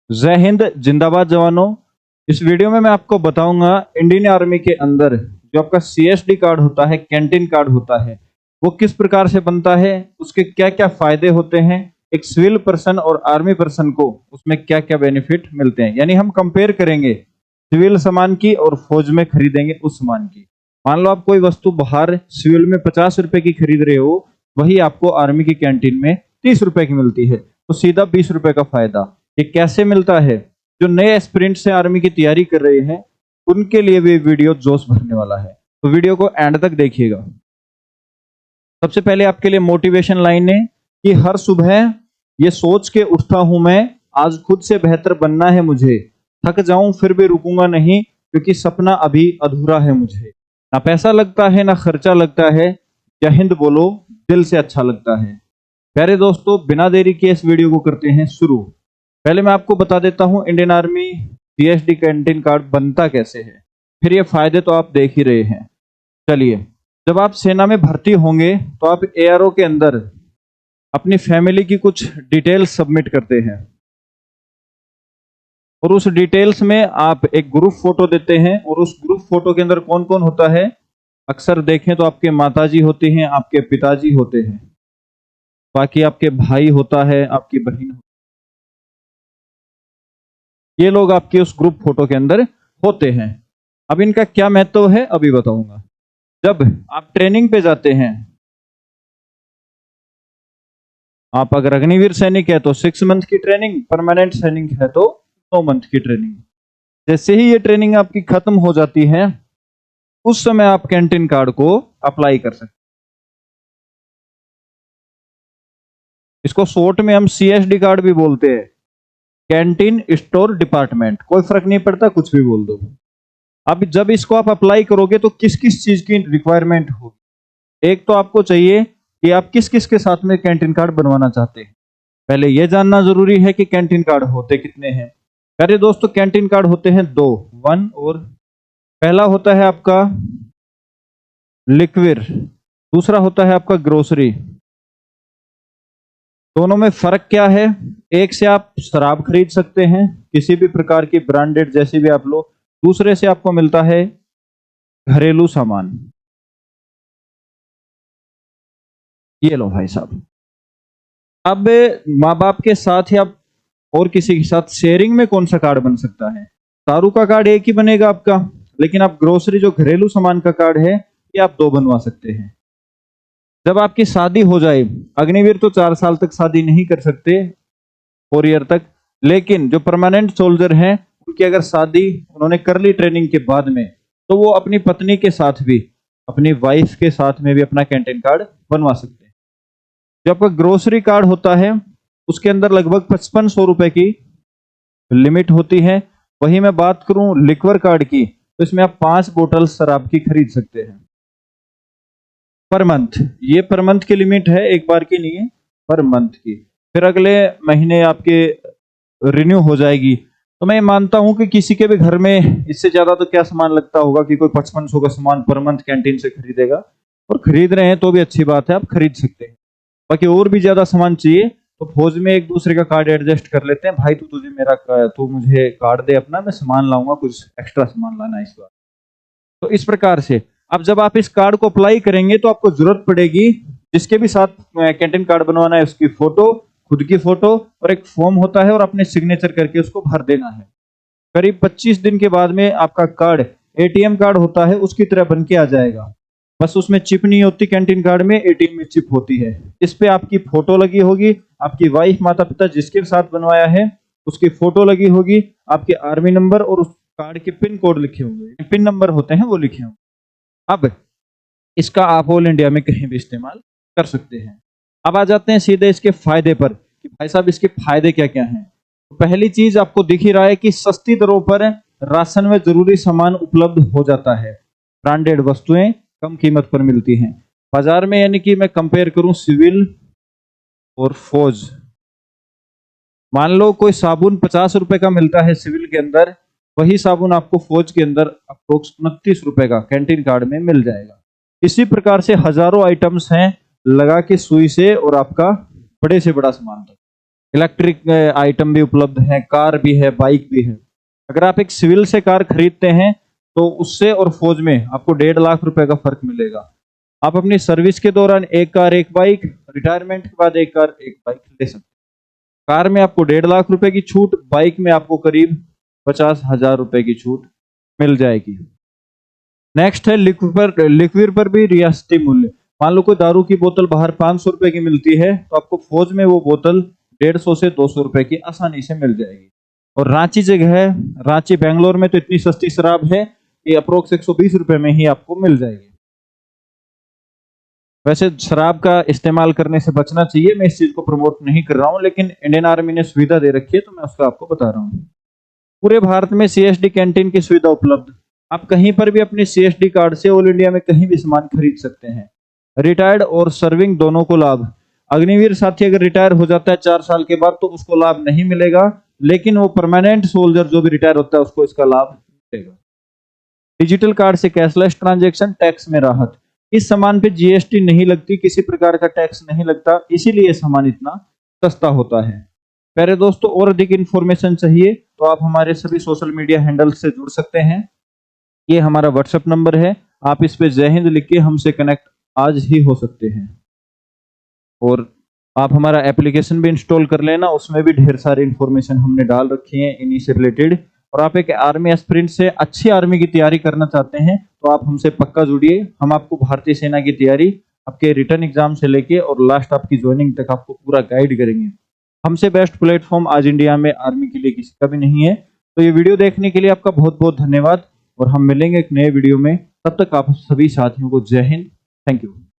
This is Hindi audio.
जय हिंद, जिंदाबाद जवानों। इस वीडियो में मैं आपको बताऊंगा इंडियन आर्मी के अंदर जो आपका सीएसडी कार्ड होता है, कैंटीन कार्ड होता है, वो किस प्रकार से बनता है, उसके क्या क्या फायदे होते हैं, एक सिविल पर्सन और आर्मी पर्सन को उसमें क्या क्या बेनिफिट मिलते हैं। यानी हम कंपेयर करेंगे सिविल सामान की और फौज में खरीदेंगे उस सामान की। मान लो आप कोई वस्तु बाहर सिविल में 50 रुपए की खरीद रहे हो, वही आपको आर्मी की कैंटीन में 30 रुपए की मिलती है, तो सीधा 20 रुपए का फायदा। ये कैसे मिलता है? जो नए एस्पिरेंट से आर्मी की तैयारी कर रहे हैं उनके लिए भी वीडियो जोश भरने वाला है, तो वीडियो को एंड तक देखिएगा। सबसे पहले आपके लिए मोटिवेशन लाइन है कि हर सुबह ये सोच के उठता हूं मैं, आज खुद से बेहतर बनना है मुझे, थक जाऊं फिर भी रुकूंगा नहीं, क्योंकि सपना अभी अधूरा है मुझे। ना पैसा लगता है ना खर्चा लगता है, जय हिंद बोलो दिल से अच्छा लगता है। प्यारे दोस्तों, बिना देरी के इस वीडियो को करते हैं शुरू। पहले मैं आपको बता देता हूं Indian army CSD canteen card बनता कैसे है, फिर ये फायदे तो आप देख ही रहे हैं। चलिए, जब आप सेना में भर्ती होंगे तो आप एआरओ के अंदर अपनी फैमिली की कुछ डिटेल्स सबमिट करते हैं और उस डिटेल्स में आप एक ग्रुप फोटो देते हैं। और उस ग्रुप फोटो के अंदर कौन कौन होता है? अक्सर देखें तो आपके माताजी होती हैं, आपके पिताजी होते हैं, बाकी आपके भाई होता है, आपकी बहन, ये लोग आपके उस ग्रुप फोटो के अंदर होते हैं। अब इनका क्या महत्व है अभी बताऊंगा। जब आप ट्रेनिंग पे जाते हैं, आप अगर अग्निवीर सैनिक है तो 6 मंथ की ट्रेनिंग, परमानेंट सैनिक है तो 9 मंथ की ट्रेनिंग। जैसे ही ये ट्रेनिंग आपकी खत्म हो जाती है, उस समय आप कैंटीन कार्ड को अप्लाई कर सकते हैं। इसको शॉर्ट में हम सीएसडी कार्ड भी बोलते हैं, कैंटीन स्टोर डिपार्टमेंट, कोई फर्क नहीं पड़ता, कुछ भी बोल दो। अब जब इसको आप अप्लाई करोगे तो किस किस चीज की रिक्वायरमेंट होगी? एक तो आपको चाहिए कि आप किस किस के साथ में कैंटीन कार्ड बनवाना चाहते हैं। पहले यह जानना जरूरी है कि कैंटीन कार्ड होते कितने हैं। प्यारे दोस्तों, कैंटीन कार्ड होते हैं दो, वन और पहला होता है आपका लिक्विड, दूसरा होता है आपका ग्रोसरी। दोनों में फर्क क्या है? एक से आप शराब खरीद सकते हैं, किसी भी प्रकार की ब्रांडेड जैसी भी आप लो, दूसरे से आपको मिलता है घरेलू सामान। ये लो भाई साहब। अब माँ बाप के साथ या और किसी के साथ शेयरिंग में कौन सा कार्ड बन सकता है? दारू का कार्ड एक ही बनेगा आपका, लेकिन आप ग्रोसरी जो घरेलू सामान का कार्ड है ये आप 2 बनवा सकते हैं। जब आपकी शादी हो जाए, अग्निवीर तो 4 साल तक शादी नहीं कर सकते, 4 ईयर तक, लेकिन जो परमानेंट सोल्जर हैं उनकी अगर शादी उन्होंने कर ली ट्रेनिंग के बाद में, तो वो अपनी पत्नी के साथ भी, अपनी वाइफ के साथ में भी अपना कैंटीन कार्ड बनवा सकते हैं। जो आपका ग्रोसरी कार्ड होता है उसके अंदर लगभग 5500 रुपए की लिमिट होती है। वही मैं बात करूं लिक्वर कार्ड की, तो इसमें आप 5 बोतल शराब की खरीद सकते हैं पर मंथ। ये पर मंथ की लिमिट है, एक बार की नहीं है, पर मंथ की। फिर अगले महीने आपके रिन्यू हो जाएगी। तो मैं मानता हूं कि किसी के भी घर में इससे ज्यादा तो क्या सामान लगता होगा कि कोई 5500 का सामान पर मंथ कैंटीन से खरीदेगा। और खरीद रहे हैं तो भी अच्छी बात है, आप खरीद सकते हैं। बाकी और भी ज्यादा सामान चाहिए तो फौज में एक दूसरे का कार्ड एडजस्ट कर लेते हैं। भाई तू मुझे कार्ड दे अपना, मैं सामान लाऊंगा, कुछ एक्स्ट्रा सामान लाना इस बार। तो इस प्रकार से अब जब आप इस कार्ड को अप्लाई करेंगे तो आपको जरूरत पड़ेगी, जिसके भी साथ कैंटीन कार्ड बनवाना है उसकी फोटो, खुद की फोटो और एक फॉर्म होता है, और अपने सिग्नेचर करके उसको भर देना है। करीब 25 दिन के बाद में आपका कार्ड एटीएम कार्ड होता है उसकी तरह बन के आ जाएगा। बस उसमें चिप नहीं होती, कैंटीन कार्ड में एटीएम में चिप होती है। इस पे आपकी फोटो लगी होगी, आपकी वाइफ, माता पिता जिसके साथ बनवाया है उसकी फोटो लगी होगी, आपके आर्मी नंबर और उस कार्ड के पिन कोड लिखे होंगे, पिन नंबर होते हैं वो लिखे होंगे। अब इसका आप ऑल इंडिया में कहीं भी इस्तेमाल कर सकते हैं। अब आ जाते हैं सीधे इसके फायदे पर कि भाई साहब इसके फायदे क्या क्या हैं। तो पहली चीज आपको दिख ही रहा है कि सस्ती दरों पर राशन में जरूरी सामान उपलब्ध हो जाता है। ब्रांडेड वस्तुएं कम कीमत पर मिलती हैं बाजार में। यानी कि मैं कंपेयर करूं सिविल और फौज, मान लो कोई साबुन 50 रुपए का मिलता है सिविल के अंदर, वही साबुन आपको फौज के अंदर अप्रोक्स 29 रुपए का कैंटीन कार्ड में मिल जाएगा। इसी प्रकार से हजारों आइटम्स हैं, लगा के सुई से और आपका बड़े से बड़ा सामान तक। इलेक्ट्रिक आइटम भी उपलब्ध है, कार भी है, बाइक भी है। अगर आप एक सिविल से कार खरीदते हैं तो उससे और फौज में आपको 1.5 लाख रुपए का फर्क मिलेगा। आप अपनी सर्विस के दौरान एक कार एक बाइक, रिटायरमेंट के बाद एक कार एक बाइक ले सकते हैं। कार में आपको 1.5 लाख रुपए की छूट, बाइक में आपको करीब 50,000 रुपए की छूट मिल जाएगी। नेक्स्ट है लिक्विड पर भी रियायती मूल्य। मान लो कोई दारू की बोतल बाहर 500 रुपए की मिलती है तो आपको फौज में वो बोतल 150 से 200 रुपए की आसानी से मिल जाएगी। और रांची जगह है, रांची बेंगलोर में तो इतनी सस्ती शराब है कि अप्रोक्स 120 रुपए में ही आपको मिल जाएगी। वैसे शराब का इस्तेमाल करने से बचना चाहिए, मैं इस चीज को प्रमोट नहीं कर रहा हूं, लेकिन इंडियन आर्मी ने सुविधा दे रखी है तो मैं उसका आपको बता रहा हूँ। पूरे भारत में सीएसडी कैंटीन की सुविधा उपलब्ध। आप कहीं पर भी अपने सीएसडी कार्ड से ऑल इंडिया में कहीं भी सामान खरीद सकते हैं। रिटायर्ड और सर्विंग दोनों को लाभ। अग्निवीर साथी अगर रिटायर हो जाता है 4 साल के बाद तो उसको लाभ नहीं मिलेगा, लेकिन वो परमानेंट सोल्जर जो भी रिटायर होता है उसको इसका लाभ मिलेगा। डिजिटल कार्ड से कैशलेस ट्रांजैक्शन, टैक्स में राहत। इस सामान पे जीएसटी नहीं लगती, किसी प्रकार का टैक्स नहीं लगता, इसीलिए सामान इतना सस्ता होता है। प्यारे दोस्तों, और अधिक इंफॉर्मेशन चाहिए तो आप हमारे सभी सोशल मीडिया हैंडल से जुड़ सकते हैं। ये हमारा व्हाट्सएप नंबर है, आप इस पे जय हिंद लिख के हमसे कनेक्ट आज ही हो सकते हैं। और आप हमारा एप्लीकेशन भी इंस्टॉल कर लेना, उसमें भी ढेर सारी इंफॉर्मेशन हमने डाल रखी है इन्हीं से रिलेटेड। और आप एक आर्मी एस्पिरेंट से अच्छी आर्मी की तैयारी करना चाहते हैं तो आप हमसे पक्का जुड़िए। हम आपको भारतीय सेना की तैयारी आपके रिटर्न एग्जाम से लेके और लास्ट आपकी ज्वाइनिंग तक आपको पूरा गाइड करेंगे। हमसे बेस्ट प्लेटफॉर्म आज इंडिया में आर्मी के लिए किसी का भी नहीं है। तो ये वीडियो देखने के लिए आपका बहुत बहुत धन्यवाद और हम मिलेंगे एक नए वीडियो में। तब तक आप सभी साथियों को जय हिंद। Thank you.